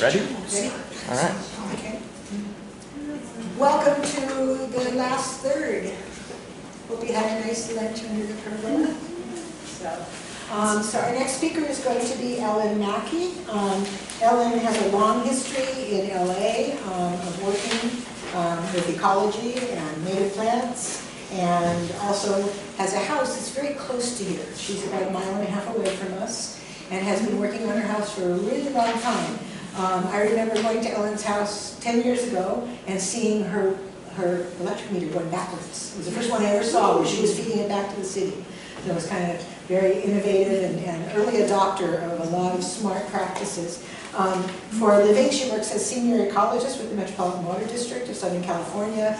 Ready? Ready? All right. Okay. Welcome to the last third. Hope you had a nice lunch under the pergola. So our next speaker is going to be Ellen Mackey. Ellen has a long history in LA of working with ecology and native plants, and also has a house that's very close to here. She's about 1.5 miles away from us and has been working on her house for a really long time. I remember going to Ellen's house 10 years ago and seeing her electric meter going backwards. It was the first one I ever saw where she was feeding it back to the city. So it was kind of very innovative and early adopter of a lot of smart practices. For a living, she works as senior ecologist with the Metropolitan Water District of Southern California.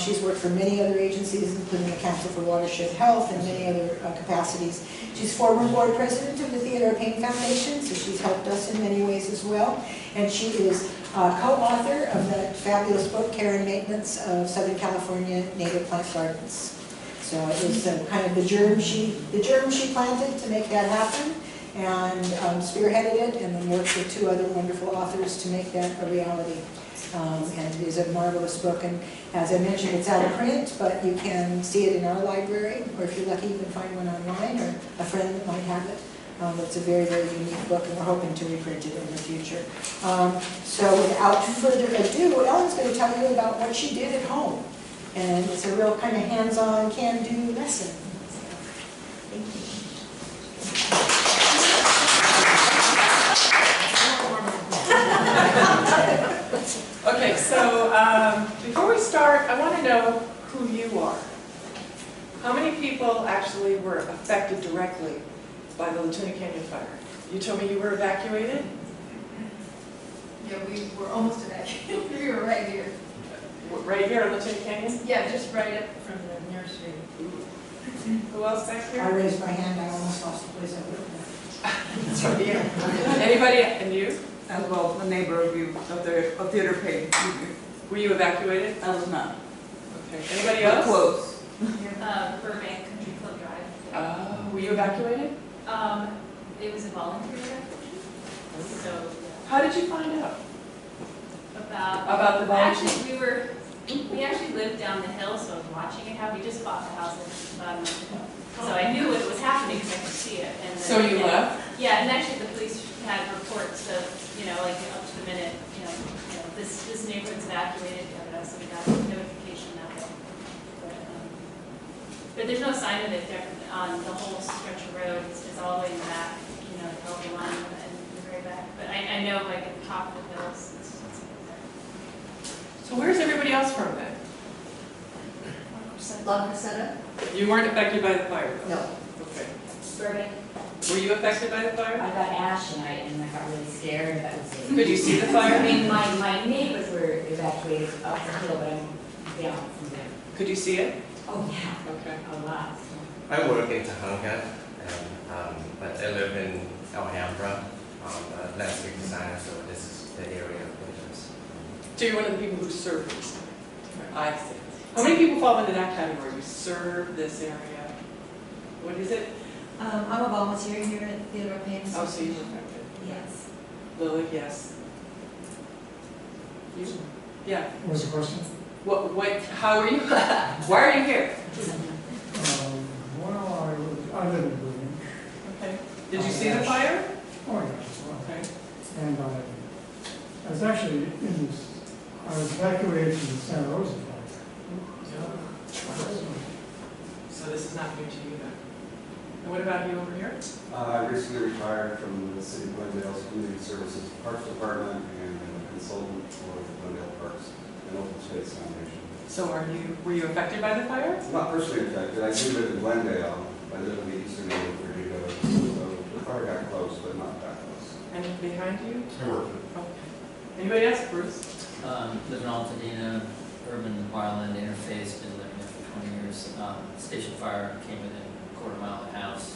She's worked for many other agencies, including the Council for Watershed Health and many other capacities. She's former board president of the Theodore Payne Foundation, so she's helped us in many ways as well. And she is co-author of that fabulous book, Care and Maintenance of Southern California Native Plant Gardens. So it was kind of the germ she planted to make that happen, and spearheaded it, and then worked with 2 other wonderful authors to make that a reality. And it is a marvelous book, and as I mentioned, it's out of print, but you can see it in our library, or if you're lucky, you can find one online, or a friend that might have it. It's a very, very unique book, and we're hoping to reprint it in the future. So without further ado, Ellen's going to tell you about what she did at home. And it's a real kind of hands-on, can-do lesson. Thank you. Okay, so before we start, I want to know who you are. How many people actually were affected directly by the Tuna Canyon fire? You told me you were evacuated? Yeah, we were almost evacuated. We were right here. Right here on the Tuna Canyon? Yeah, just right up from the nursery. Who else back here? I raised my hand, I almost lost the place I would That's right here. Anybody? And you? As well, a neighbor of you, of Theodore Payne. Were you evacuated? I was not. Okay. Anybody else? Close. Burbank Country Club Drive. Were you evacuated? It was a volunteer evacuation. So, how did you find out? About the volunteer? Actually, we actually lived down the hill, so I was watching it happen. We just bought the house about a month ago. So I knew it was happening because I could see it. And then, so you left? Yeah, and actually the police had reports of, like up to the minute, this neighborhood's evacuated, so we got notification that way. But there's no sign of it there on the whole stretch of road. It's all the way in the back, the Elder line and the very back. But I know like at the top of the hills, it's so where's everybody else from then? La Caseta. You weren't affected by the fire, though? No. Okay. Burbank. Were you affected by the fire? I got ash and I got really scared. That was it. Could you see the fire? I mean, my neighbors were evacuated up the hill, but I'm down from there. Could you see it? Oh yeah. Okay. A lot. I work in Tahanga, but I live in Alhambra. I'm a landscape designer, so this is the area of interest. So you're one of the people who serve this area. I see. How many people fall into that category? You serve this area. What is it? I'm a volunteer here at Theodore Payne. Oh, so you were affected. Yes. Lily, yes. You? Yeah. What was the question? How are you? Why are you here? Well, I live in Burbank. Okay. Did you see the fire? Oh, yes. Well, Okay. and I was actually I was evacuated from the Santa Rosa fire. So this is not new to you then. And what about you over here? I recently retired from the City of Glendale's Community Services Parks Department and am a consultant for the Glendale Parks and Open Space Foundation. So were you affected by the fire? I'm not personally affected. I do live in Glendale. I live in the eastern end of Verdugo, so the fire got close, but not that close. And behind you? Sure. Okay. Anybody else? Bruce? Live in Altadena, urban wildland interface, been living there for 20 years. Station fire came within a quarter mile of the house,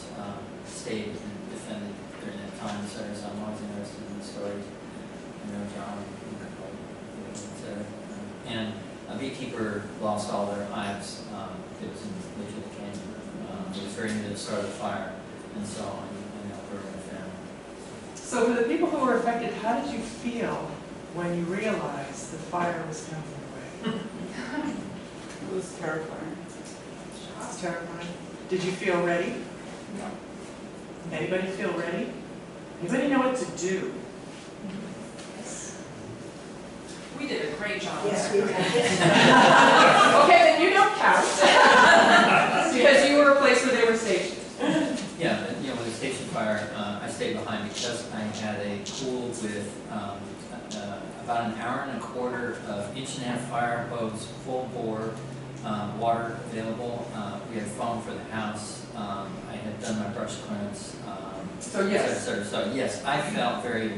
stayed and defended during that time, so I'm always interested in the stories. I know John, and a beekeeper lost all their hives. It was in the Leech of the Canyon. It was very near the start of the fire, and so I know we're in a family. So for the people who were affected, how did you feel when you realized the fire was coming your way? It was terrifying. It was terrifying. Did you feel ready? No. Anybody feel ready? Anybody know what to do? We did a great job. Yes, we did. Okay, then you don't count. Because you were a place where they were stationed. Yeah, but, you know, with the station fire, I stayed behind because I had a pool with about an hour and a quarter of 1.5-inch fire hose, full bore, water available. We had foam for the house. I had done my brush clearance. So yes. So yes, I felt very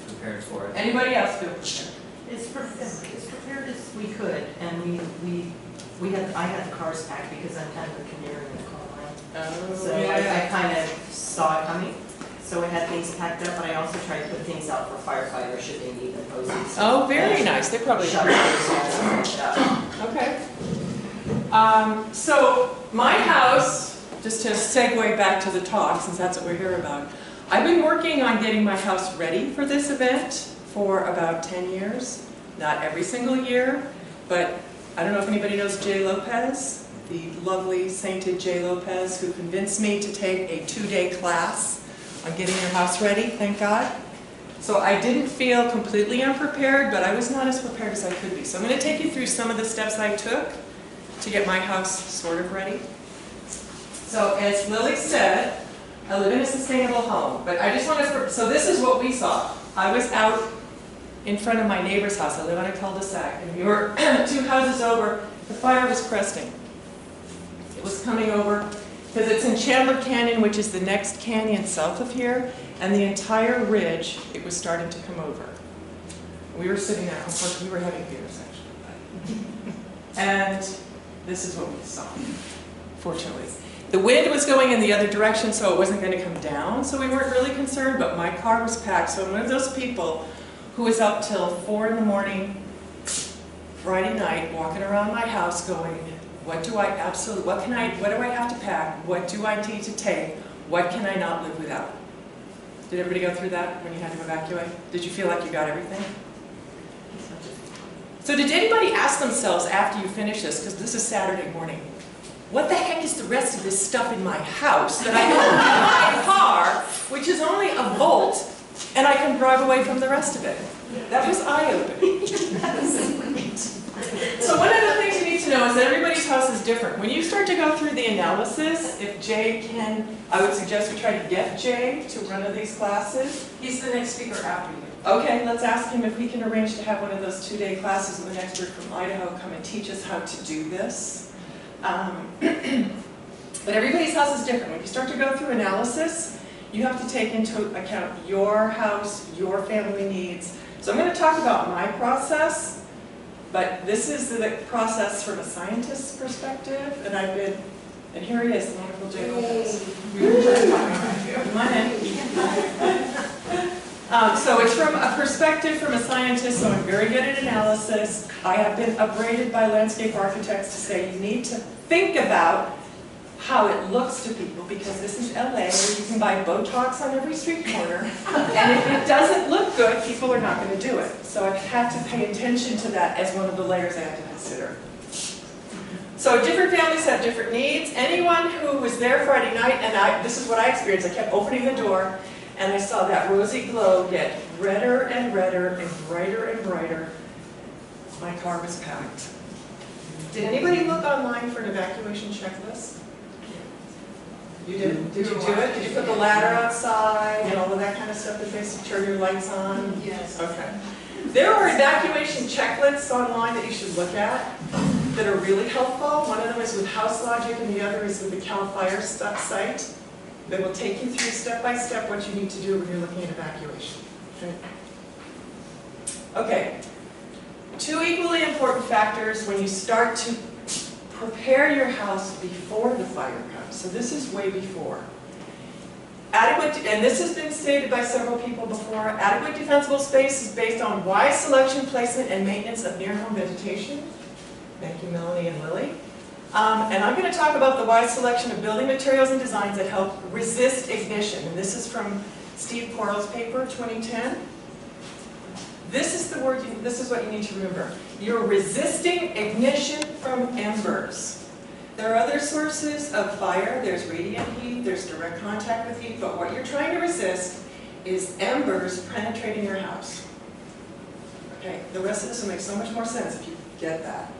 prepared for it. Anybody else feel prepared? As prepared as we could, and I had the cars packed because I'm kind of a canary in the coal mine. Oh, So I kind of saw it coming, so I had things packed up, but I also tried to put things out for firefighters should they need them hoses. Oh, very nice. They probably. Shovels and stuff. Okay. So my house, just to segue back to the talk, since that's what we're here about, I've been working on getting my house ready for this event for about 10 years. Not every single year, but I don't know if anybody knows Jay Lopez, the lovely sainted Jay Lopez, who convinced me to take a 2-day class on getting your house ready, thank God. So I didn't feel completely unprepared, but I was not as prepared as I could be. So I'm going to take you through some of the steps I took to get my house sort of ready. So as Lily said, I live in a sustainable home, but I just want to, so this is what we saw. I was out in front of my neighbor's house. I live on a cul-de-sac, and we were 2 houses over. The fire was cresting. It was coming over, because it's in Chandler Canyon, which is the next canyon south of here, and the entire ridge, it was starting to come over. We were sitting there, of course, we were having beers, actually. And this is what we saw, fortunately. The wind was going in the other direction, so it wasn't going to come down, so we weren't really concerned, but my car was packed. So I'm one of those people who was up till 4 in the morning, Friday night, walking around my house going, what do I have to pack? What do I need to take? What can I not live without? Did everybody go through that when you had to evacuate? Did you feel like you got everything? So did anybody ask themselves after you finish this, because this is Saturday morning, what the heck is the rest of this stuff in my house that I have in my car, which is only a volt, and I can drive away from the rest of it? That was eye-opening. So one of the things you need to know is that everybody's house is different. When you start to go through the analysis, if Jay can, I would suggest we try to get Jay to one of these classes. He's the next speaker after you. Okay, let's ask him if we can arrange to have one of those 2-day classes with an expert from Idaho come and teach us how to do this. But everybody's house is different. When you start to go through analysis, you have to take into account your house, your family needs. So I'm going to talk about my process, but this is the process from a scientist's perspective, and and here he is, the wonderful Jay Lopez. Come on in. So it's from a perspective from a scientist, so I'm very good at analysis. I have been upbraided by landscape architects to say you need to think about how it looks to people, because this is LA where you can buy Botox on every street corner, and if it doesn't look good, people are not going to do it. So I've had to pay attention to that as one of the layers I have to consider. So different families have different needs. Anyone who was there Friday night, and this is what I experienced, I kept opening the door, and I saw that rosy glow get redder and redder and brighter and brighter. My car was packed. Did anybody look online for an evacuation checklist? You did? Did you do it? Did you put the ladder outside and all of that kind of stuff that they turn your lights on? Yes. Okay. There are evacuation checklists online that you should look at that are really helpful. One of them is with House Logic and the other is with the Cal Fire site. They will take you through step by step what you need to do when you're looking at evacuation. Okay. 2 equally important factors when you start to prepare your house before the fire comes. So this is way before. Adequate, and this has been stated by several people before, adequate defensible space is based on wise selection, placement, and maintenance of near-home vegetation. Thank you, Melanie and Lily. And I'm going to talk about the wise selection of building materials and designs that help resist ignition. And this is from Steve Quarles paper, 2010. This is the word, this is what you need to remember. You're resisting ignition from embers. There are other sources of fire. There's radiant heat, there's direct contact with heat, but what you're trying to resist is embers penetrating your house. Okay, the rest of this will make so much more sense if you get that.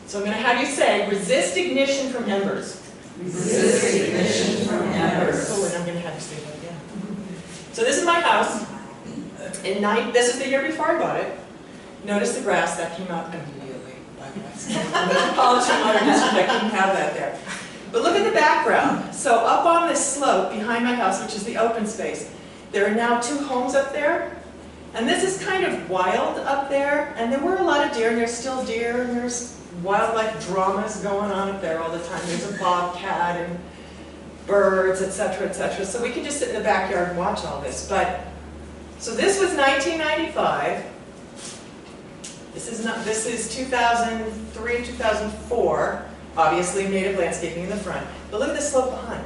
So I'm going to have you say, resist ignition from embers. Resist ignition from embers. Oh, and I'm going to have you say that again. So this is my house. This is the year before I bought it. Notice the grass, that came out immediately, by the way. Metropolitan Water District, I couldn't have that there. But look at the background. So up on this slope behind my house, which is the open space, there are now 2 homes up there. And this is kind of wild up there. And there were a lot of deer, and there's still deer, and there's wildlife dramas going on up there all the time. There's a bobcat and birds, etc., etc. So we can just sit in the backyard and watch all this. So this was 1995. This is 2003, 2004. Obviously native landscaping in the front. But look at the slope behind.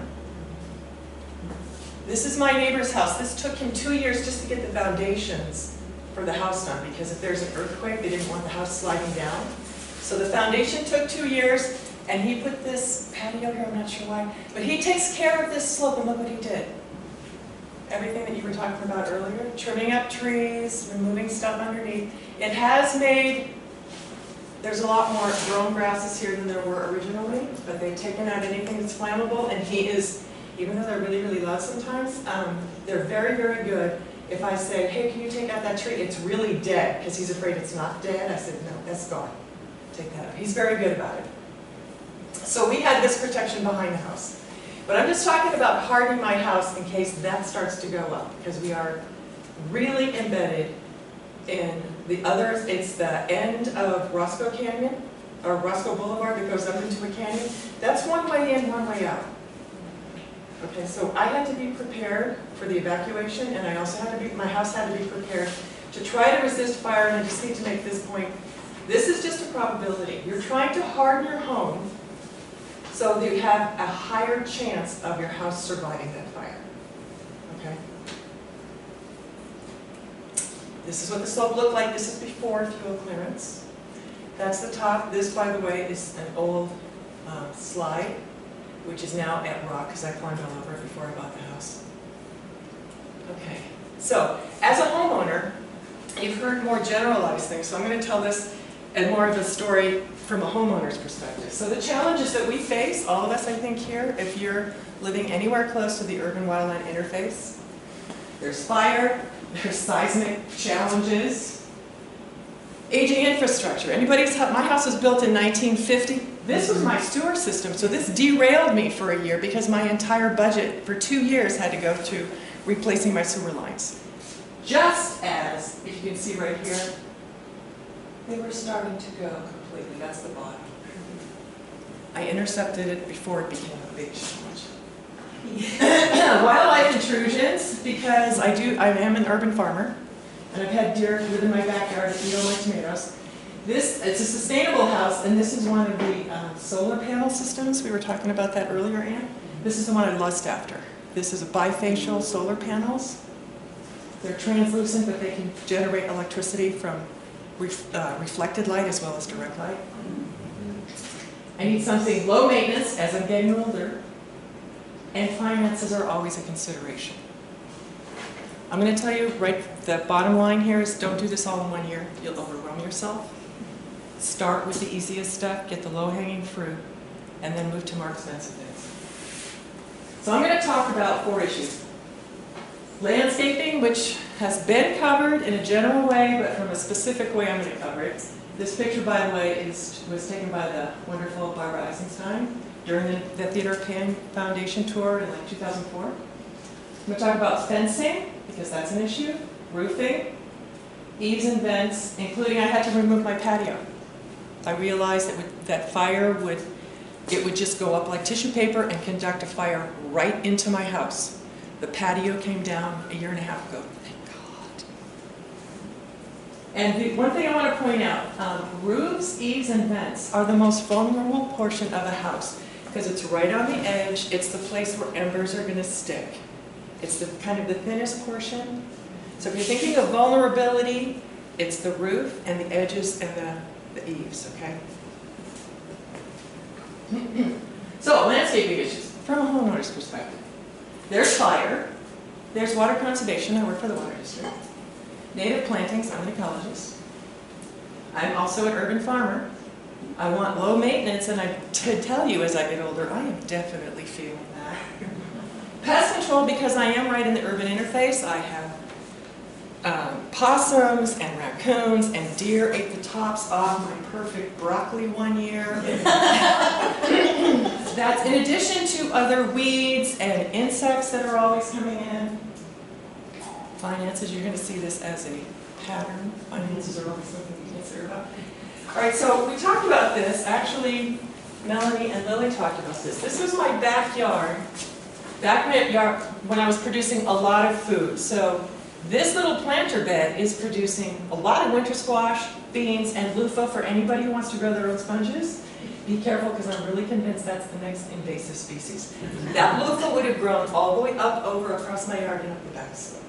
This is my neighbor's house. This took him 2 years just to get the foundations for the house done, because if there's an earthquake, they didn't want the house sliding down. So the foundation took 2 years, and he put this patio here, I'm not sure why, but he takes care of this slope, and look what he did. Everything that you were talking about earlier, trimming up trees, removing stuff underneath. It has made, there's a lot more grown grasses here than there were originally, but they've taken out anything that's flammable, and he is, even though they're really, really loud sometimes, they're very, very good. If I say, hey, can you take out that tree? It's really dead, because he's afraid it's not dead. I said, no, that's gone. Take that out. He's very good about it. So we had this protection behind the house. But I'm just talking about hardening my house in case that starts to go up, because we are really embedded in the other, it's the end of Roscoe Canyon, or Roscoe Boulevard that goes up into a canyon. That's one way in, one way out. Okay, so I had to be prepared for the evacuation, and I also had to be, my house had to be prepared to try to resist fire, and I just need to make this point. This is just a probability. You're trying to harden your home so that you have a higher chance of your house surviving that fire. Okay? This is what the slope looked like. This is before fuel clearance. That's the top. This, by the way, is an old slide, which is now at rock, because I climbed all over it before I bought the house. Okay, so as a homeowner, you've heard more generalized things, so I'm going to tell this and more of a story from a homeowner's perspective. So the challenges that we face, all of us I think here, if you're living anywhere close to the urban wildland interface, there's fire, there's seismic challenges, aging infrastructure. My house was built in 1950. This was my sewer system, so this derailed me for a year because my entire budget for 2 years had to go to replacing my sewer lines. Just as, if you can see right here, they were starting to go completely. That's the bottom. I intercepted it before it became a big challenge. Wildlife intrusions, because I am an urban farmer, and I've had deer live in my backyard that eat all my tomatoes. It's a sustainable house, and this is one of the solar panel systems. We were talking about that earlier, Ann. This is the one I lust after. This is a bifacial solar panels. They're translucent, but they can generate electricity from reflected light as well as direct light. I need something low maintenance as I'm getting older, and finances are always a consideration. I'm going to tell you the bottom line here is don't do this all in 1 year. You'll overwhelm yourself. Start with the easiest stuff, get the low-hanging fruit, and then move to more expensive things. So I'm going to talk about 4 issues. Landscaping, which has been covered in a general way, but from a specific way I'm going to cover it. This picture, by the way, was taken by the wonderful Barbara Eisenstein during the Theodore Payne Foundation tour in like 2004. I'm going to talk about fencing, because that's an issue, roofing, eaves and vents, including I had to remove my patio. I realized that fire would just go up like tissue paper and conduct a fire right into my house. The patio came down a year and a half ago. Thank God. And the one thing I want to point out, roofs, eaves, and vents are the most vulnerable portion of a house because it's right on the edge. It's the place where embers are going to stick. It's the kind of the thinnest portion. So if you're thinking of vulnerability, it's the roof and the edges and the eaves, okay? So landscaping issues from a homeowner's perspective. There's fire, there's water conservation, I work for the water district. Native plantings, I'm an ecologist. I'm also an urban farmer. I want low maintenance, and to tell you as I get older, I am definitely feeling that. Pest control, because I am right in the urban interface. I have possums and raccoons, and deer ate the tops off my perfect broccoli one year. That's in addition to other weeds and insects that are always coming in. Finances, you're going to see this as a pattern. Finances are always something to consider about. All right, so we talked about this. Actually, Melanie and Lily talked about this. This was my backyard. Backyard when I was producing a lot of food. So this little planter bed is producing a lot of winter squash, beans, and loofah for anybody who wants to grow their own sponges. Be careful, because I'm really convinced that's the next invasive species. That loofah would have grown all the way up over across my yard and up the back slope.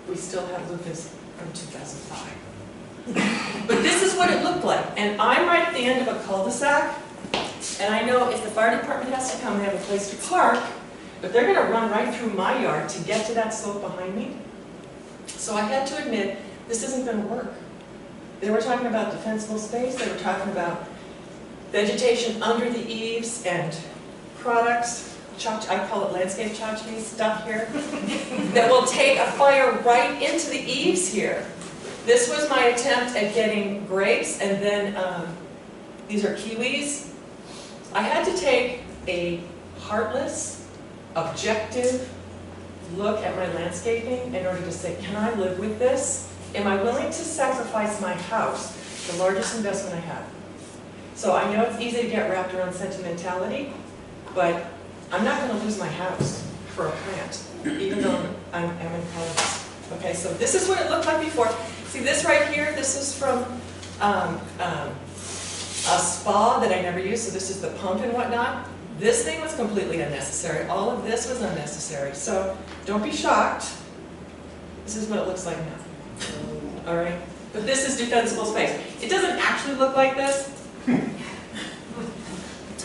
We still have loofahs from 2005. But this is what it looked like. And I'm right at the end of a cul-de-sac. And I know if the fire department has to come, they have a place to park. But they're going to run right through my yard to get to that slope behind me. So I had to admit, this isn't going to work. They were talking about defensible space. They were talking about vegetation under the eaves and products. I call it landscape tchotchkes, stuff here, that will take a fire right into the eaves here. This was my attempt at getting grapes, and then these are kiwis. I had to take a heartless, objective look at my landscaping in order to say, can I live with this? Am I willing to sacrifice my house, the largest investment I have? So I know it's easy to get wrapped around sentimentality, but I'm not going to lose my house for a plant, even though I'm in college. Okay, so this is what it looked like before. See this right here? This is from a spa that I never used, so this is the pump and whatnot. This thing was completely unnecessary. All of this was unnecessary. So don't be shocked. This is what it looks like now. All right? But this is defensible space. It doesn't actually look like this,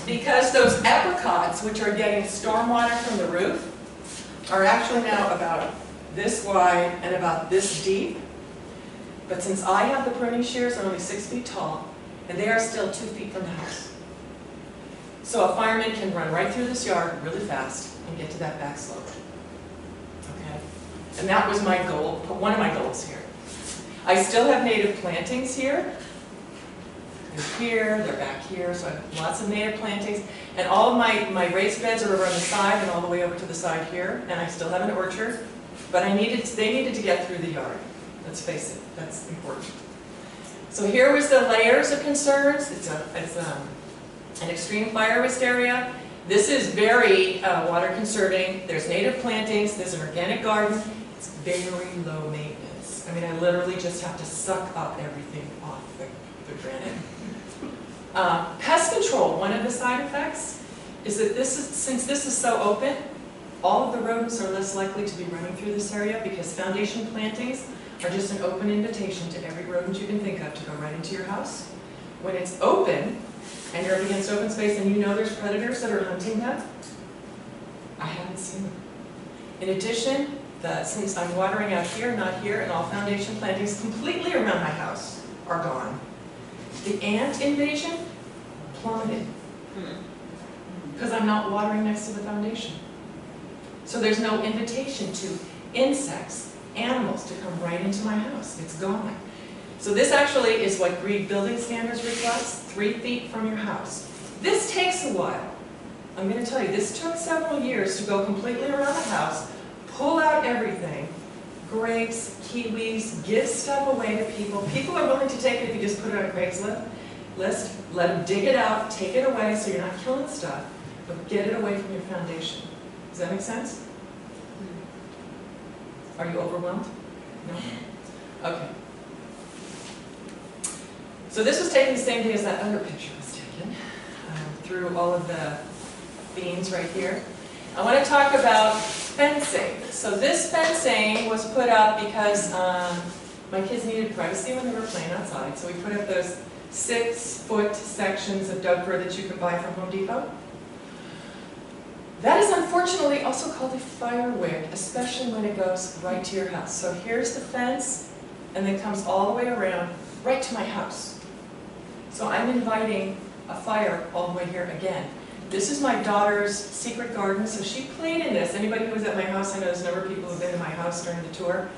because those apricots, which are getting stormwater from the roof, are actually now about this wide and about this deep. But since I have the pruning shears, they're only 6 feet tall, and they are still 2 feet from the house. So a fireman can run right through this yard really fast and get to that back slope. Okay? And that was my goal, one of my goals here. I still have native plantings here. They're here, they're back here, so I have lots of native plantings. And all of my raised beds are over on the side and all the way over to the side here. And I still have an orchard. But they needed to get through the yard. Let's face it, that's important. So here was the layers of concerns. It's an extreme fire risk area. This is very water conserving. There's native plantings, there's an organic garden. It's very low maintenance. I mean, I literally just have to suck up everything off the granite. Pest control, one of the side effects is that since this is so open, all of the rodents are less likely to be running through this area, because foundation plantings are just an open invitation to every rodent you can think of to go right into your house. When it's open, and you're up against open space and you know there's predators that are hunting them, I haven't seen them. In addition, since I'm watering out here, not here, and all foundation plantings completely around my house are gone, the ant invasion plummeted, because I'm not watering next to the foundation. So there's no invitation to insects, animals to come right into my house. It's gone. So this actually is what green building standards request, 3 feet from your house. This takes a while. I'm going to tell you, this took several years to go completely around the house, pull out everything, grapes, kiwis, give stuff away to people. People are willing to take it if you just put it on a Craigslist. Let them dig it out, take it away so you're not killing stuff, but get it away from your foundation. Does that make sense? Are you overwhelmed? No? Okay. So this was taken the same day as that other picture was taken, through all of the beams right here. I want to talk about fencing. So this fencing was put up because my kids needed privacy when they were playing outside. So we put up those 6-foot sections of Doug fir that you can buy from Home Depot. That is unfortunately also called a fire wick, especially when it goes right to your house. So here's the fence, and then comes all the way around right to my house. So I'm inviting a fire all the way here again. This is my daughter's secret garden, so she played in this. Anybody who was at my house, I know there's a number of people who've been in my house during the tour.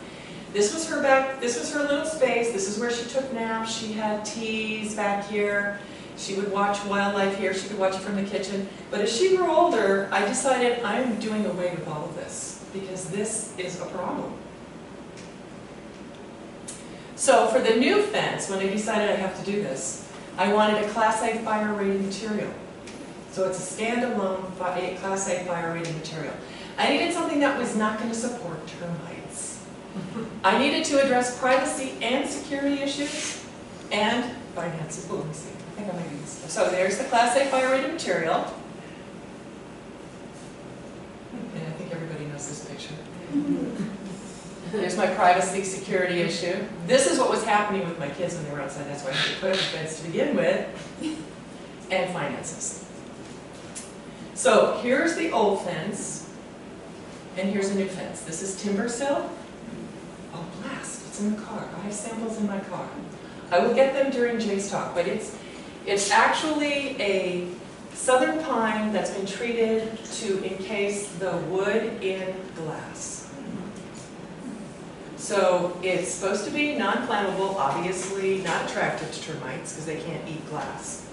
This was her this was her little space. This is where she took naps. She had teas back here. She would watch wildlife here. She could watch it from the kitchen. But as she grew older, I decided I'm doing away with all of this because this is a problem. So for the new fence, when I decided I have to do this, I wanted a Class A fire rated material. So it's a standalone Class A fire rated material. I needed something that was not going to support termites. I needed to address privacy and security issues and finances. Oh, let me see. I think I might do this. So there's the Class A fire rated material. And I think everybody knows this picture. There's my privacy security issue. This is what was happening with my kids when they were outside. That's why I had to put up a fence to begin with. And finances. So here's the old fence. And here's a new fence. This is timber sill. Oh, blast. It's in the car. I have samples in my car. I will get them during Jay's talk. But it's actually a southern pine that's been treated to encase the wood in glass. So it's supposed to be non-flammable, obviously not attractive to termites because they can't eat glass.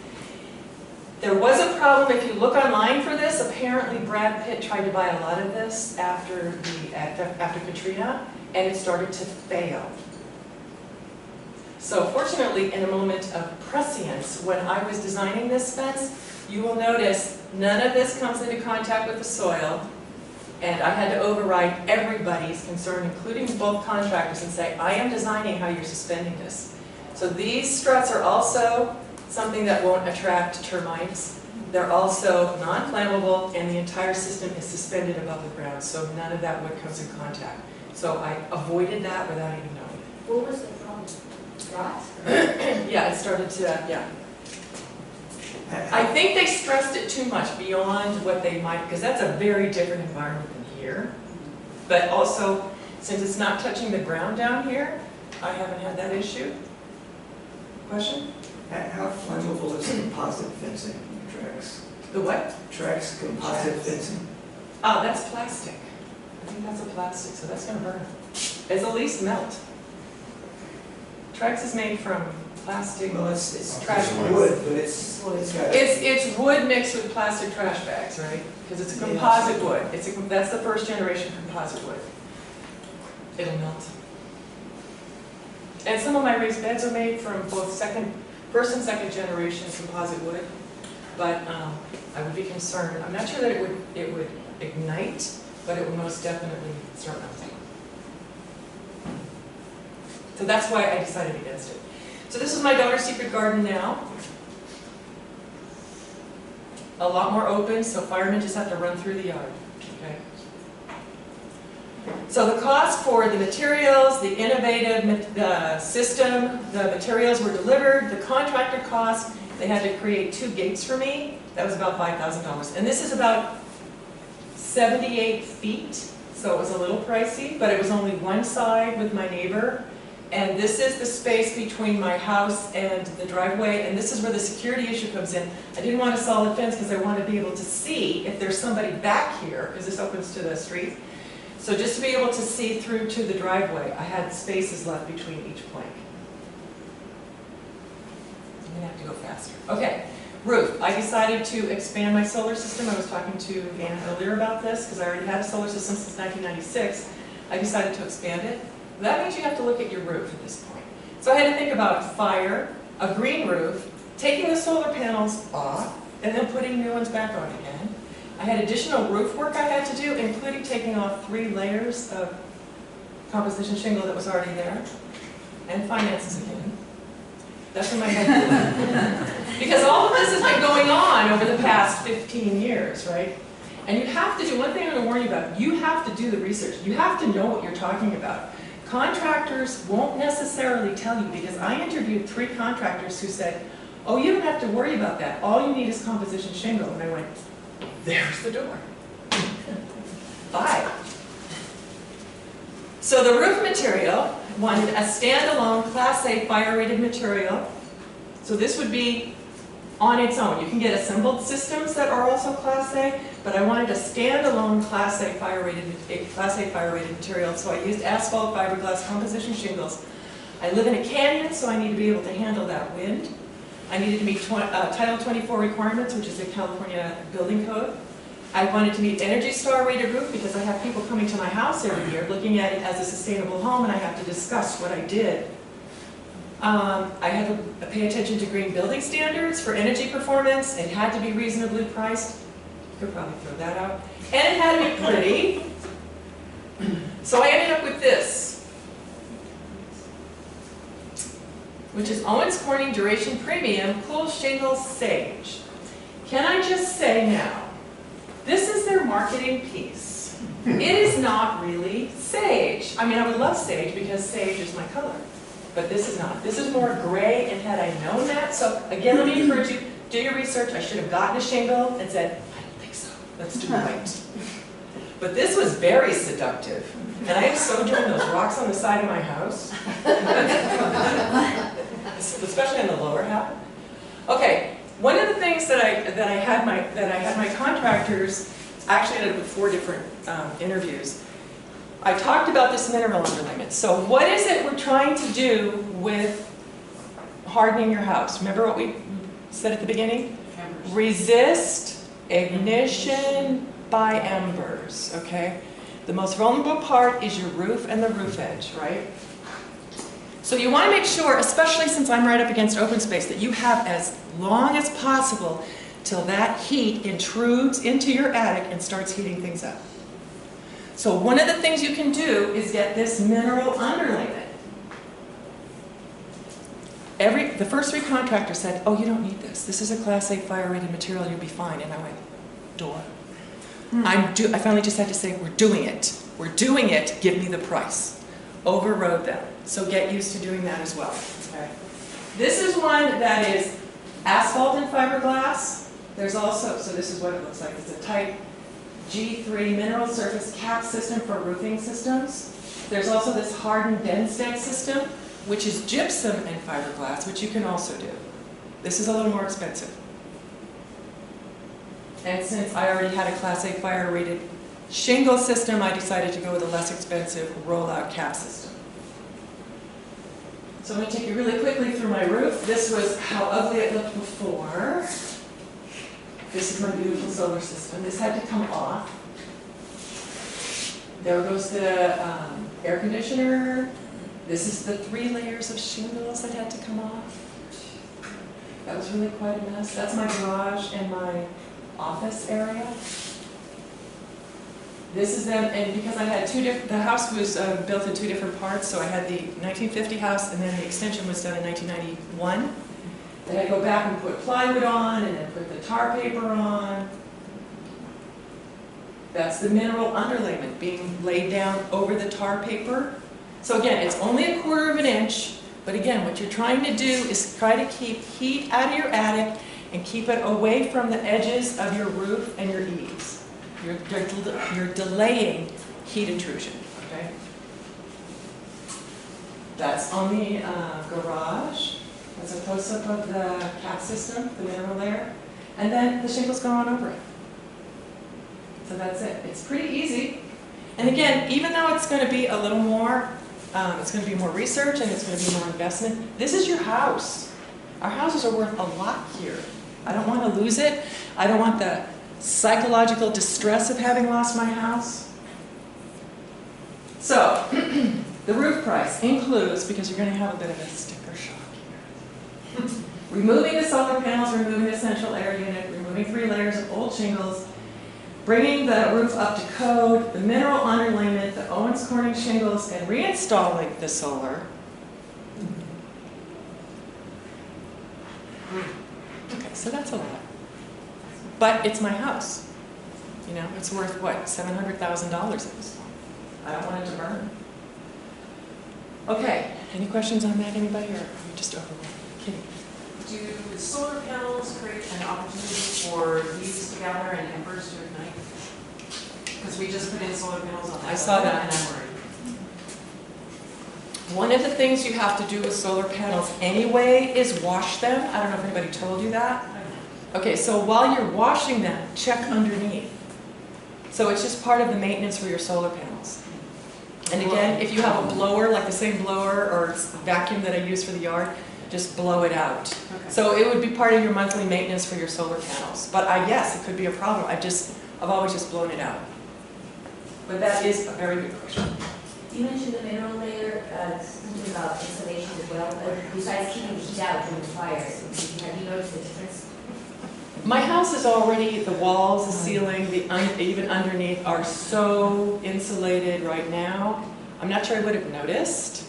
There was a problem if you look online for this. Apparently Brad Pitt tried to buy a lot of this after Katrina, and it started to fail. So fortunately, in a moment of prescience, when I was designing this fence, you will notice none of this comes into contact with the soil. And I had to override everybody's concern, including both contractors, and say, I am designing how you're suspending this. So these struts are also something that won't attract termites. They're also non-flammable, and the entire system is suspended above the ground, so none of that wood comes in contact. So I avoided that without even knowing. What was the problem? Rot? Yeah, it started to, yeah. I think they stressed it too much beyond what they might, because that's a very different environment than here. But also, since it's not touching the ground down here, I haven't had that issue. Question? How flammable is composite fencing, Trex? The what? Trex composite fencing. Oh, that's plastic. I think that's a plastic, so that's going to burn. It's at least melt. Trex is made from plastic. Well, it's trash wood, but it's got. It's wood mixed with plastic trash bags, right? Because it's a composite wood. That's the first generation composite wood. It'll melt. And some of my raised beds are made from both first and second generation composite wood. But I would be concerned. I'm not sure that it would ignite, but it would most definitely start melting. So that's why I decided against it. So this is my daughter's secret garden now. A lot more open, so firemen just have to run through the yard. Okay. So the cost for the materials, the innovative system, the materials were delivered, the contractor cost, they had to create 2 gates for me. That was about $5,000. And this is about 78 feet, so it was a little pricey, but it was only one side with my neighbor. And this is the space between my house and the driveway, and this is where the security issue comes in. I didn't want a solid fence because I wanted to be able to see if there's somebody back here, because this opens to the street. So just to be able to see through to the driveway, I had spaces left between each plank. I'm going to have to go faster. Okay, roof. I decided to expand my solar system. I was talking to Ann earlier about this because I already had a solar system since 1996. I decided to expand it. That means you have to look at your roof at this point. So I had to think about fire, a green roof, taking the solar panels off, and then putting new ones back on again. I had additional roof work I had to do, including taking off 3 layers of composition shingle that was already there, and finances again. That's in my head. Because all of this has been going on over the past 15 years, right? And you have to do, one thing I'm gonna warn you about, you have to do the research. You have to know what you're talking about. Contractors won't necessarily tell you, because I interviewed 3 contractors who said, oh, you don't have to worry about that. All you need is composition shingle. And I went, there's the door. Bye. So the roof material wanted a standalone Class A fire-rated material. So this would be on its own. You can get assembled systems that are also Class A, but I wanted a standalone Class A fire-rated material, so I used asphalt fiberglass composition shingles. I live in a canyon, so I need to be able to handle that wind. I needed to meet Title 24 requirements, which is the California building code. I wanted to meet Energy Star rated roof because I have people coming to my house every year looking at it as a sustainable home, and I have to discuss what I did. I had to pay attention to green building standards for energy performance. It had to be reasonably priced. You could probably throw that out. And it had to be pretty. So I ended up with this, which is Owens Corning Duration Premium Cool Shingles Sage. Can I just say now, this is their marketing piece. It is not really sage. I mean, I would love sage because sage is my color. But this is not. This is more gray, and had I known that, so again, let me encourage you, do your research. I should have gotten a shingle and said, I don't think so, let's do white. But this was very seductive. And I have sojourned those rocks on the side of my house, especially in the lower half. Okay, one of the things that I had my contractors, actually I ended up with 4 different interviews. I talked about this mineral underlayment. So what is it we're trying to do with hardening your house? Remember what we said at the beginning? Embers. Resist ignition by embers, okay? The most vulnerable part is your roof and the roof edge, right? So you want to make sure, especially since I'm right up against open space, that you have as long as possible till that heat intrudes into your attic and starts heating things up. So one of the things you can do is get this mineral underlayment. The first 3 contractors said, oh, you don't need this. This is a Class A fire-rated material, you'll be fine. And I went, door. I finally just had to say, we're doing it. We're doing it, give me the price. Overrode them. So get used to doing that as well. Okay. This is one that is asphalt and fiberglass. There's also, so this is what it looks like. It's a type G3 mineral surface cap system for roofing systems. There's also this hardened Denstad system, which is gypsum and fiberglass, which you can also do. This is a little more expensive. And since I already had a Class A fire rated shingle system, I decided to go with a less expensive rollout cap system. So I'm going to take you really quickly through my roof. This was how ugly it looked before. This is my beautiful solar system. This had to come off. There goes the air conditioner. This is the 3 layers of shingles that had to come off. That was really quite a mess. That's my garage and my office area. This is them, and because I had 2 different, the house was built in 2 different parts, so I had the 1950 house and then the extension was done in 1991. Then I go back and put plywood on and then put the tar paper on. That's the mineral underlayment being laid down over the tar paper. So again, it's only 1/4 of an inch, but again, what you're trying to do is try to keep heat out of your attic and keep it away from the edges of your roof and your eaves. You're delaying heat intrusion, okay? That's on the garage. That's a close-up of the cap system, the mineral layer. And then the shingles go on over it. So that's it. It's pretty easy. And again, even though it's going to be a little more, it's going to be more research and it's going to be more investment, this is your house. Our houses are worth a lot here. I don't want to lose it. I don't want the psychological distress of having lost my house. So, the roof price includes, because you're going to have a bit of a sticker shock here, removing the solar panels, removing the central air unit, removing 3 layers of old shingles, bringing the roof up to code, the mineral underlayment, the Owens Corning shingles, and reinstalling the solar. Okay, so that's a lot. But it's my house. You know, it's worth what, $700,000 at this point. I don't want it to burn. Okay, any questions on that, anybody, or are you just overwhelmed? Kitty? Do solar panels create an opportunity for leaves to gather and embers to ignite? Because we just put in solar panels on that. I saw that. And I'm worried. One of the things you have to do with solar panels anyway is wash them. I don't know if anybody told you that. Okay, so while you're washing them, check underneath. So it's just part of the maintenance for your solar panels. And again, if you have a blower, like the same blower or vacuum that I use for the yard, just blow it out. Okay. So it would be part of your monthly maintenance for your solar panels. But yes, it could be a problem. I've always just blown it out. But that is a very good question. You mentioned the mineral layer, something about insulation as well, but besides keeping the heat out during the fire, have you noticed the difference? My house is already, the walls, the ceiling, even underneath are so insulated right now. I'm not sure I would have noticed.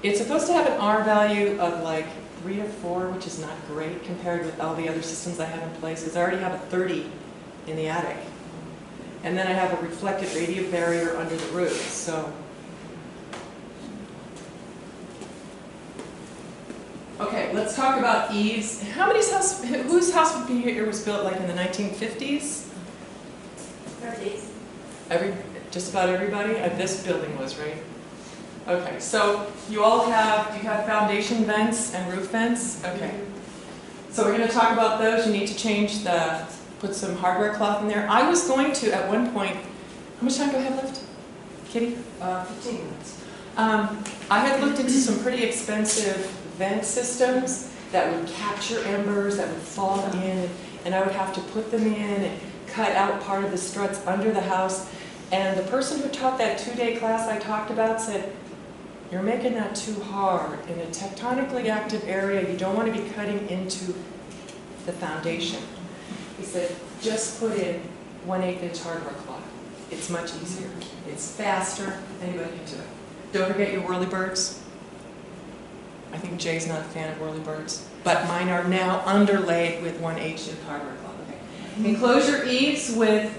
It's supposed to have an R value of like 3 to 4, which is not great compared with all the other systems I have in place. Because I already have a 30 in the attic. And then I have a reflected radiant barrier under the roof, so. Okay, let's talk about eaves. Whose house would be here was built like in the 1950s? Just about everybody? This building was, right? Okay, so do you have foundation vents and roof vents? Okay. So we're going to talk about those. You need to put some hardware cloth in there. I was going to, at one point, how much time do I have left? Kitty? 15 minutes. I had looked into some pretty expensive vent systems that would capture embers, that would fall in, and I would have to put them in and cut out part of the struts under the house. And the person who taught that 2-day class I talked about said, you're making that too hard. In a tectonically active area, you don't want to be cutting into the foundation. He said, just put in 1/8 inch hardware cloth. It's much easier. It's faster. Anybody can do it. Don't forget your whirlybirds. I think Jay's not a fan of whirlybirds, but mine are now underlaid with 1/8 inch hardware cloth. Okay. Enclosure eaves with,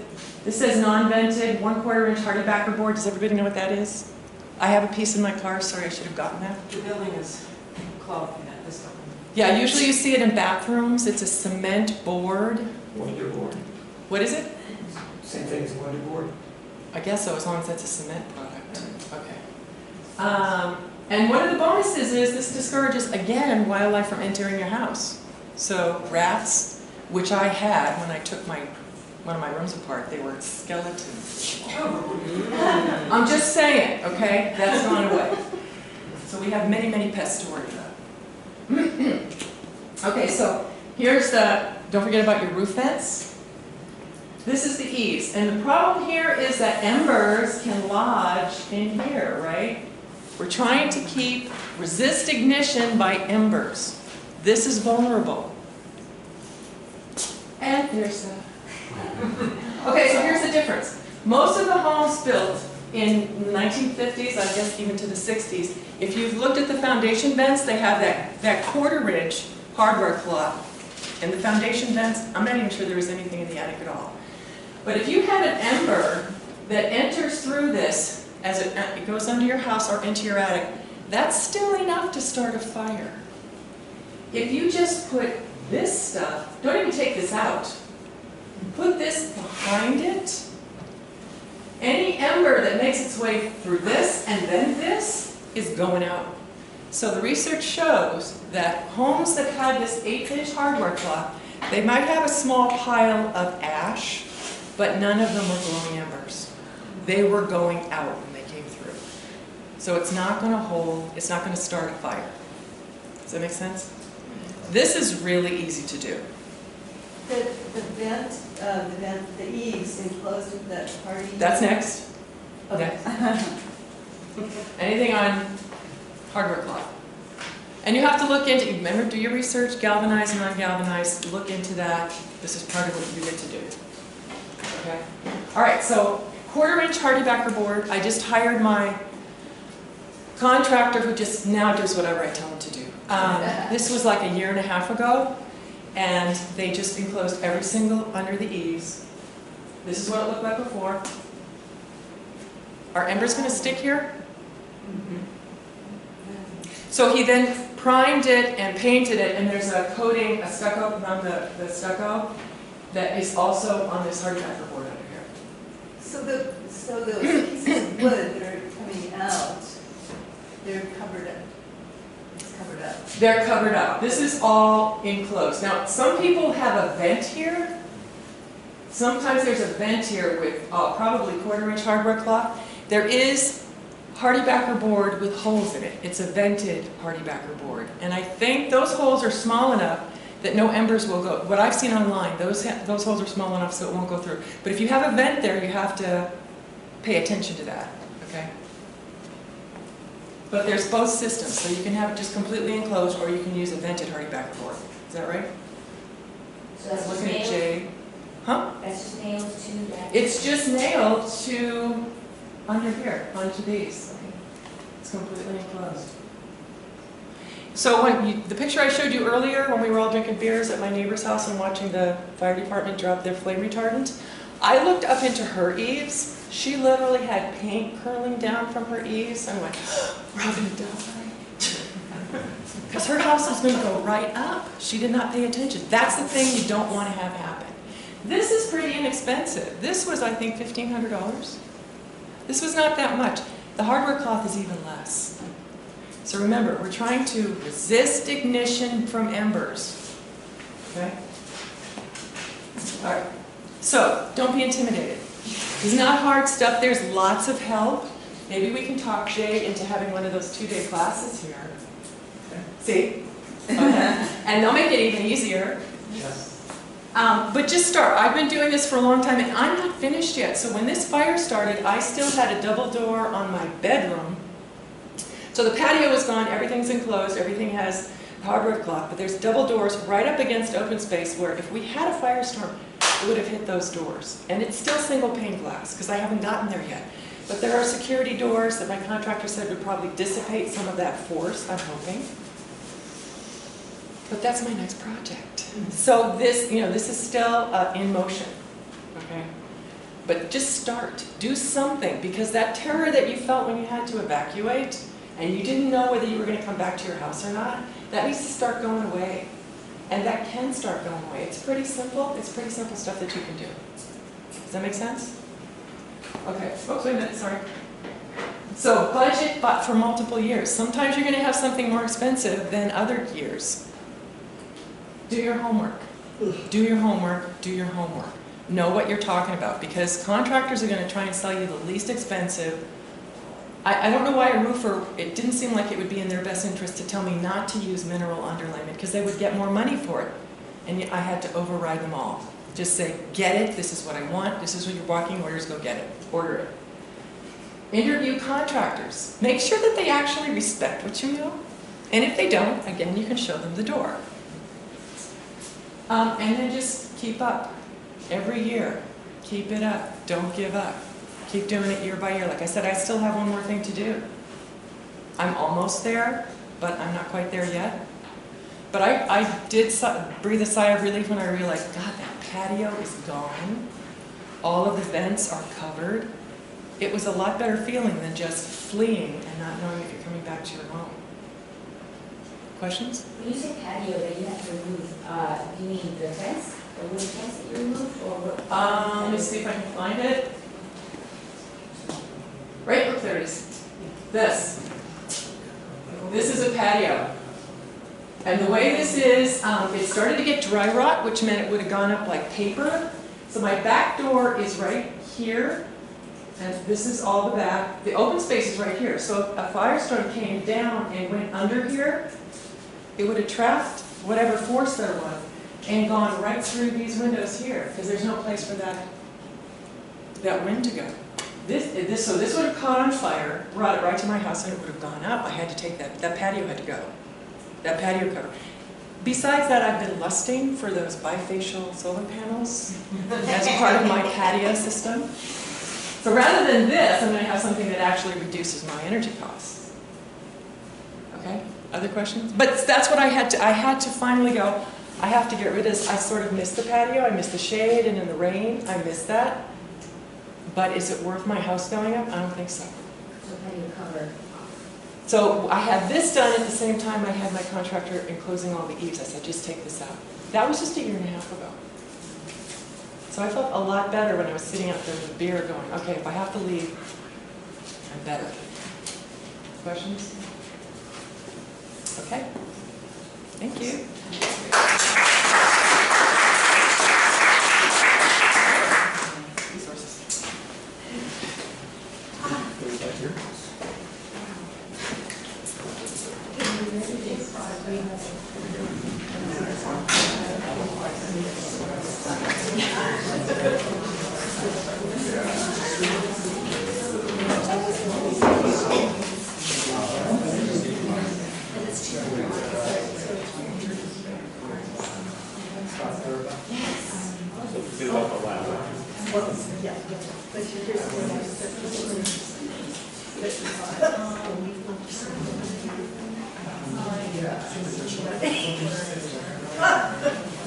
this says non-vented, 1/4 inch hardy backer board. Does everybody know what that is? I have a piece in my car. Sorry, I should have gotten that. The building is cloth at this time. Yeah, usually you see it in bathrooms. It's a cement board. Wonder board. What is it? Same thing as a wonder board. I guess so, as long as that's a cement product. Okay. And one of the bonuses is this discourages, again, wildlife from entering your house. So rats, which I had when I took one of my rooms apart, they were skeletons. I'm just saying, okay? That's gone away. So we have many, many pests to worry about. Okay, so here's don't forget about your roof vents. This is the eaves. And the problem here is that embers can lodge in here, right? We're trying to resist ignition by embers. This is vulnerable. And there's okay, so here's the difference. Most of the homes built in the 1950s, I guess even to the 60s, if you've looked at the foundation vents, they have that 1/4 inch hardware cloth. And the foundation vents, I'm not even sure there was anything in the attic at all. But if you had an ember that enters through this, as it goes under your house or into your attic, that's still enough to start a fire. If you just put this stuff, don't even take this out, put this behind it, any ember that makes its way through this and then this is going out. So the research shows that homes that had this 1/8 inch hardware cloth, they might have a small pile of ash, but none of them were glowing embers. They were going out when they came through. So it's not going to hold, it's not going to start a fire. Does that make sense? This is really easy to do. The eaves enclosed with the hardy. That's next. Okay. Anything on hardware cloth. And you have to look into, remember, do your research, galvanized and non-galvanized, look into that. This is part of what you get to do. Okay? All right, so 1/4 inch hardy backer board. I just hired my contractor who just now does whatever I tell him to do. This was like 1.5 years ago, and they just enclosed every single under the eaves This is what it looked like before. Are embers going to stick here? So he then primed it and painted it, and there's a coating, a stucco around the stucco that is also on this hardy backer board under here. So those pieces of wood that are coming out, they're covered up. It's covered up. They're covered up. This is all enclosed. Now, some people have a vent here. Sometimes there's a vent here with probably 1/4-inch hardware cloth. There is hardy backer board with holes in it. It's a vented hardy backer board. And I think those holes are small enough that no embers will go. What I've seen online, those holes are small enough so it won't go through. But if you have a vent there, you have to pay attention to that, okay? But there's both systems, so you can have it just completely enclosed, or you can use a vented hardy backer board. Is that right? So that's just Looking at nailed, Jay. Huh? that's just nailed to that? It's just nailed to under here, onto these. It's completely enclosed. So the picture I showed you earlier when we were all drinking beers at my neighbor's house and watching the fire department drop their flame retardant, I looked up into her eaves. She literally had paint curling down from her eaves. I went, we're all going to die. Because her house was going to go right up. She did not pay attention. That's the thing you don't want to have happen. This is pretty inexpensive. This was, I think, $1,500. This was not that much. The hardware cloth is even less. So remember, we're trying to resist ignition from embers. Okay? All right. So, don't be intimidated. It's not hard stuff. There's lots of help. Maybe we can talk Jay into having one of those 2-day classes here. Okay. See? Okay. And they'll make it even easier. Yes. But just start. I've been doing this for a long time, and I'm not finished yet. So when this fire started, I still had a double door on my bedroom. So the patio is gone, everything's enclosed, everything has hardware cloth, but there's double doors right up against open space where if we had a firestorm, it would have hit those doors. And it's still single pane glass, because I haven't gotten there yet. But there are security doors that my contractor said would probably dissipate some of that force, I'm hoping. But that's my next project. So this, this is still in motion, okay? But just start, do something, because that terror that you felt when you had to evacuate, and you didn't know whether you were going to come back to your house or not, that needs to start going away. And that can start going away. It's pretty simple. It's pretty simple stuff that you can do. Does that make sense? Okay. Oops, wait a minute. Sorry. So budget, but for multiple years. Sometimes you're going to have something more expensive than other years. Do your homework. Do your homework. Do your homework. Know what you're talking about, because contractors are going to try and sell you the least expensive. I don't know why a roofer, it didn't seem like it would be in their best interest to tell me not to use mineral underlayment, because they would get more money for it. And I had to override them all. Just say, get it, this is what I want, this is what your walking orders, go get it, order it. Interview contractors. Make sure that they actually respect what you know. And if they don't, again, you can show them the door. And then just keep up. Every year, keep it up, don't give up. Keep doing it year by year. Like I said, I still have one more thing to do. I'm almost there, but I'm not quite there yet. But I did breathe a sigh of relief when I realized, God, that patio is gone. All of the vents are covered. It was a lot better feeling than just fleeing and not knowing if you're coming back to your home. Questions? When you say patio that you have to remove, do you mean the fence? The wooden fence that you removed? Or what? Let me see if I can find it. Right, look, there it is. This is a patio. And the way this is, it started to get dry rot, which meant it would have gone up like paper. So my back door is right here, and this is all the back. The open space is right here. So if a firestorm came down and went under here, it would have trapped whatever force there was and gone right through these windows here, because there's no place for that wind to go. So this would have caught on fire, brought it right to my house, and it would have gone up. I had to take that patio had to go. That patio cover. Besides that, I've been lusting for those bifacial solar panels as part of my patio system. So rather than this, I'm going to have something that actually reduces my energy costs. Okay? Other questions? But that's what I had to finally go, I have to get rid of this. I sort of missed the patio, I missed the shade, and in the rain, I missed that. but is it worth my house going up? I don't think so. So how do you cover? So I had this done at the same time I had my contractor enclosing all the eaves. I said, just take this out. That was just a year and a half ago. So I felt a lot better when I was sitting out there with beer going, okay, if I have to leave, I'm better. Questions? Okay. Thank you. Resources.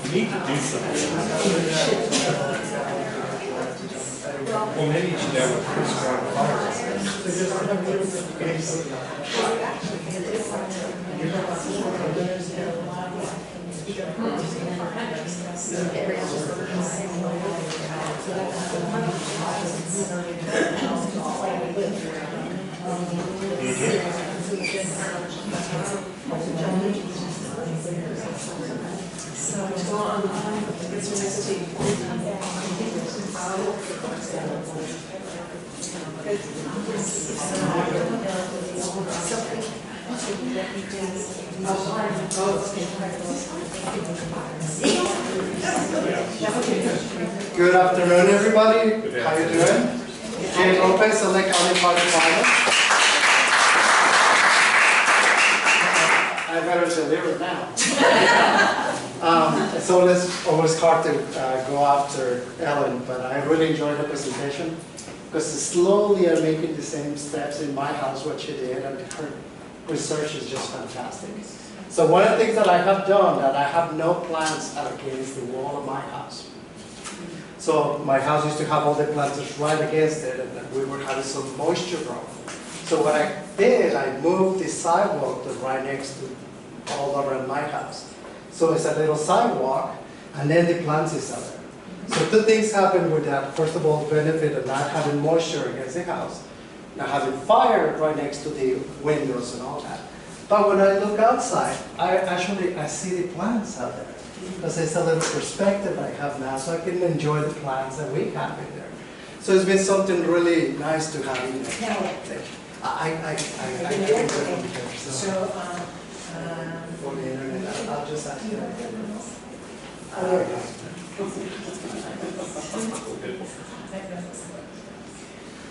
We need to do something. Well, maybe you should have a pretty strong fire. Good afternoon, everybody. How you doing? Jay Lopez, Select County Fire Department. I better deliver now. It's always hard to go after Ellen, but I really enjoyed her presentation because slowly I'm making the same steps in my house, what she did, and her research is just fantastic. So one of the things that I have done, that I have no plants against the wall of my house. So my house used to have all the plants right against it, and we were having some moisture growth. So what I did, I moved the sidewalk to right next to all around my house. So it's a little sidewalk, and then the plants is out there. So two things happen with that. First of all, benefit of not having moisture against the house, not having fire right next to the windows and all that. But when I look outside, I see the plants out there. Because it's a little perspective I have now, so I can enjoy the plants that we have in there. So it's been something really nice to have in there. I can't go from here, so for the internet, I'll just ask you.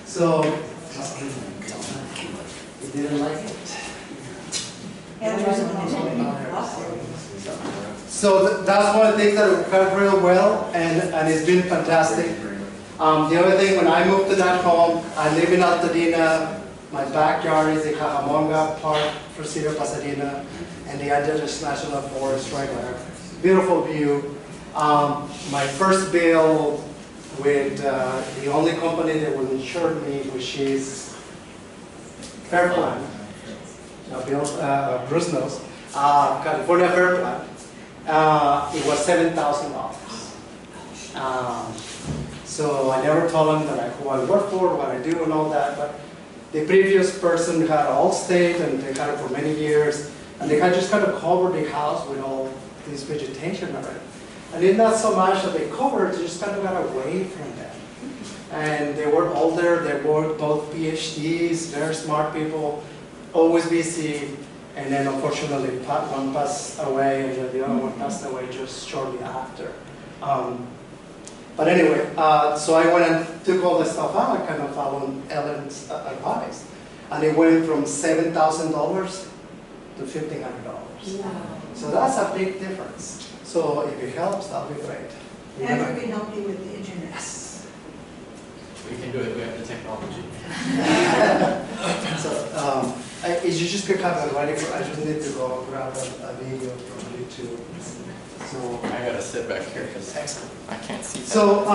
So, you didn't like it? So that's one of the things that worked out real well, and it's been fantastic. The other thing, when I moved to that home, I live in Altadena. My backyard is the Cajamonga Park for City of Pasadena, and the Angeles National Forest right there. Beautiful view. My first bill with the only company that will insure me, which is Fairplan. Bruce knows. California Fire Science. It was $7,000. So I never told him that who I work for, what I do, and all that. But the previous person had Allstate, and they had it for many years, and they had just kind of covered the house with all this vegetation around. And it's not so much that they covered; they just kind of got away from them. And they were older. They were both PhDs, very smart people, always busy. And then unfortunately one passed away, and the other one passed away just shortly after. But anyway, so I went and took all this stuff out, kind of following Ellen's advice. And it went from $7,000 to $1,500. Wow. So that's a big difference. So if it helps, that'll be great. And we can help you with the internet. Yes. We can do it, we have the technology. So, you just could have it ready for, I just need to go grab a video from YouTube. So I gotta sit back here because I can't see. So,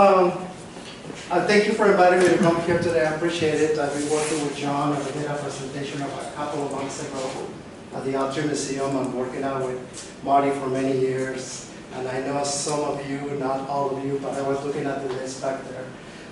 Thank you for inviting me to come here today. I appreciate it. I've been working with John. I did a presentation a couple of months ago at the Art Museum. I'm working out with Marty for many years. And I know some of you, not all of you, but I was looking at the list back there.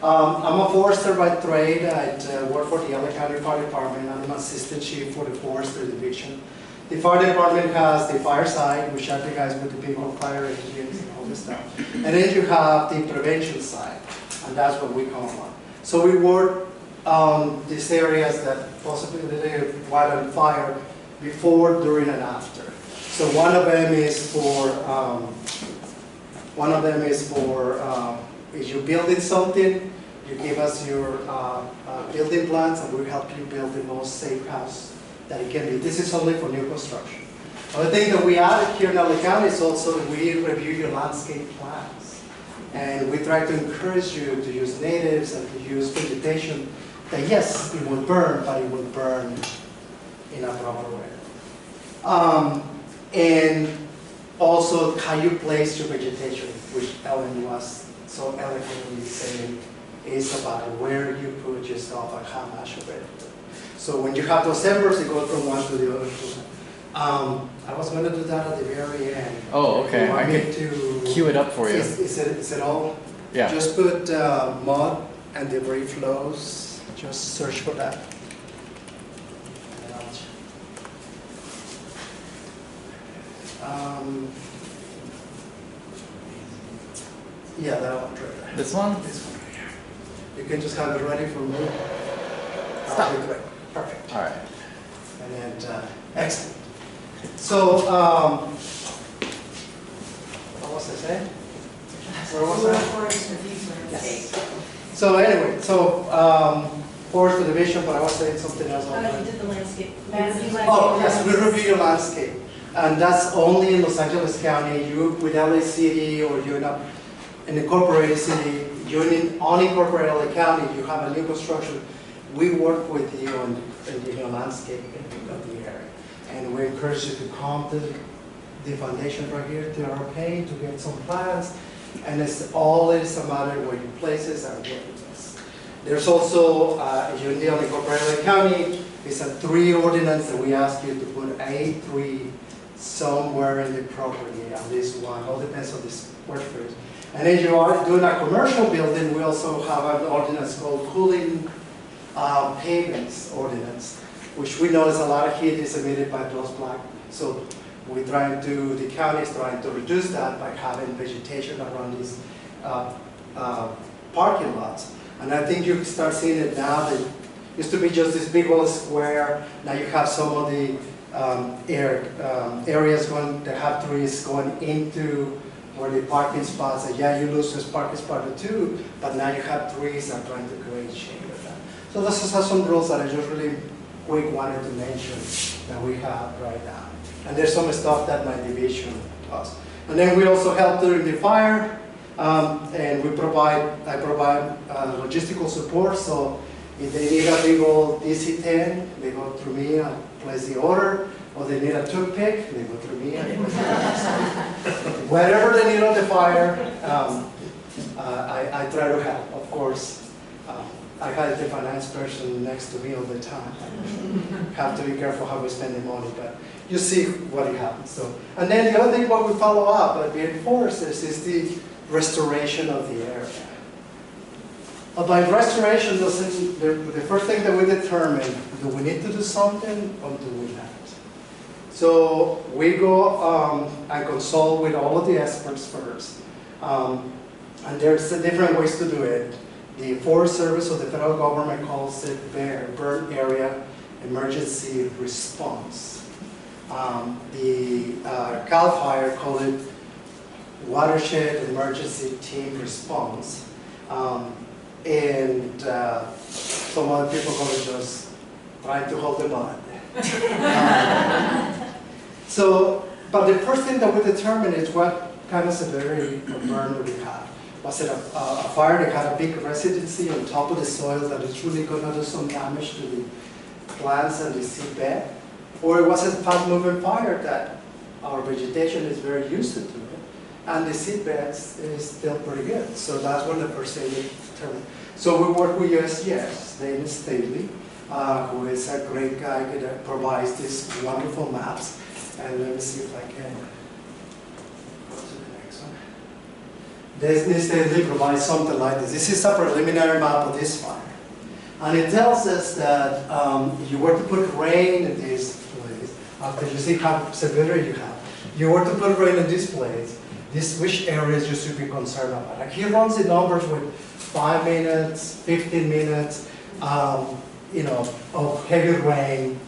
I'm a forester by trade. I work for the LA County Fire Department. I'm an assistant chief for the forestry division. The fire department has the fire side, which are the guys with the people, fire engineers and all this stuff. And then you have the prevention side, and that's what we come on. So we work on these areas that possibly related to wildfire before, during, and after. So one of them is for if you're building something, you give us your building plans, and we help you build the most safe house that it can be. This is only for new construction. Other thing that we added here in LA County is also that we review your landscape plans. And we try to encourage you to use natives and to use vegetation that, yes, it will burn, but it will burn in a proper way. And also how you place your vegetation, which Ellen was so eloquently saying, is about where you put your stuff and how much of it. So when you have those embers, it goes from one to the other. I was going to do that at the very end. Oh, okay. I can cue it up for you. Is it all? Yeah. Just put mud and debris flows. Just search for that. Yeah, that one right there. This one? This one right here. You can just have it ready for me. Stop. Perfect. All right. And then, excellent. So, what was I saying? Where was I? Yes. So anyway, forest division, but I was saying something else. You did the landscape. Oh, yes, we review your landscape. And that's only in Los Angeles County. You with LA City, or you're in an incorporated city, you're in an unincorporated LA County, you have a new construction. We work with you on the landscape of the area. And we encourage you to come to the foundation right here to our Payne to get some plans. And it's always a matter where you place it and what it is. There's also, you're in the unincorporated County, it's a 3 ordinance that we ask you to put A3 somewhere in the property, at least one. All depends on this square footage. And if you are doing a commercial building, we also have an ordinance called cooling pavements ordinance, which we know is a lot of heat is emitted by those black. So the county is trying to reduce that by having vegetation around these parking lots. And I think you start seeing it now. That used to be just this big old square. Now you have some of the areas that have trees going into where the parking spots. And yeah, you lose this parking spot too, but now you have trees that are trying to create shade of that. So this is some rules that I just really quick wanted to mention that we have right now. And there's some stuff that my division does. And then we also help during the fire, and I provide logistical support. So if they need a big old DC-10, they go through me and place the order. Or they need a toothpick, they go through me and place the order. Whatever they need on the fire, I try to help, of course. I have the finance person next to me all the time. I have to be careful how we spend the money, but you see what happens. So, and then the other thing what we follow up at being foresters is the restoration of the area. By restoration, the first thing that we determine, do we need to do something or do we not? So we go and consult with all of the experts first. And there's different ways to do it. The Forest Service or the federal government calls it Burn Area Emergency Response. The Cal Fire call it Watershed Emergency Team Response. And some other people call it just trying to hold the mud. But the first thing that we determine is what kind of severity of burn do we have. Was it a fire that had a big residency on top of the soil that is really going to do some damage to the plants and the seedbed? Or was it a fast-moving fire that our vegetation is very used to it, and the seedbeds is still pretty good? So that's when the first thing we determine. So we work with USGS, his name is Staley, who is a great guy that provides these wonderful maps. And let me see if I can go to the next one. This Staley provides something like this. This is a preliminary map of this fire. And it tells us that you were to put rain in this place, after you see how severe you have, you were to put rain in this place, which areas you should be concerned about. Like he runs the numbers with 5 minutes, 15 minutes, you know, of heavy rain.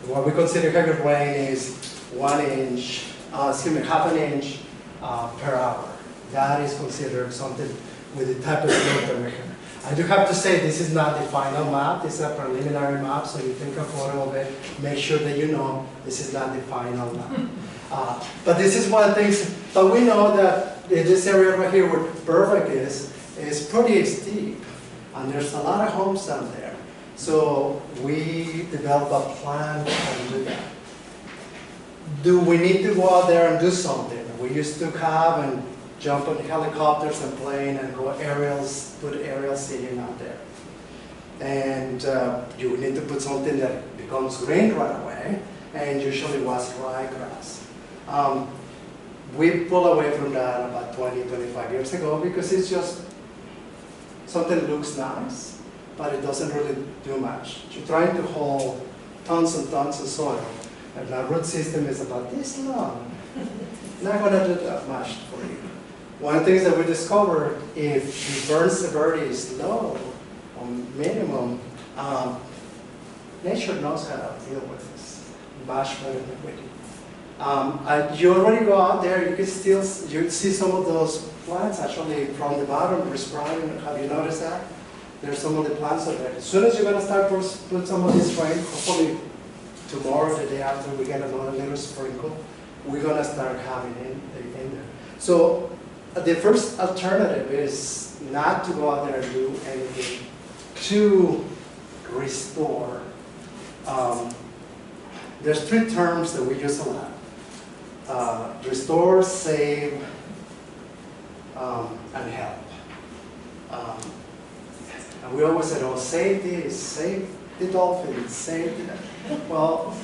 What we consider heavy rain is 1 inch, half an inch per hour. That is considered something with the type of slope that we have. I do have to say this is not the final map, this is a preliminary map, so you take a photo of it, make sure that you know this is not the final map. But this is one of the things, but we know that in this area right here where Burbank is pretty steep, and there's a lot of homes down there. So we developed a plan to do that. Do we need to go out there and do something? We used to have and jump on helicopters and plane and go aerials, put aerial seating out there. And you need to put something that becomes green right away, and usually was ryegrass. We pulled away from that about 20, 25 years ago because it's just something that looks nice, but it doesn't really do much. You're trying to hold tons and tons of soil, and our root system is about this long. Not going to do that much for you. One of the things that we discovered, if the burn severity is low, or minimum, nature knows how to deal with this much better than we do. You already go out there, you can still see some of those plants actually from the bottom responding. Have you noticed that? There's some of the plants out there. As soon as you're going to start put some of this rain, hopefully tomorrow, the day after, we get another little sprinkle, we're going to start having it in there. So the first alternative is not to go out there and do anything to restore. There's 3 terms that we use a lot. Restore, save, and help. And we always say, oh, save this, save the dolphins, save the... Well,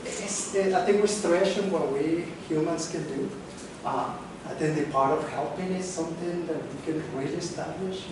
I think we're stretching what we humans can do. I think the part of helping is something that we can really establish.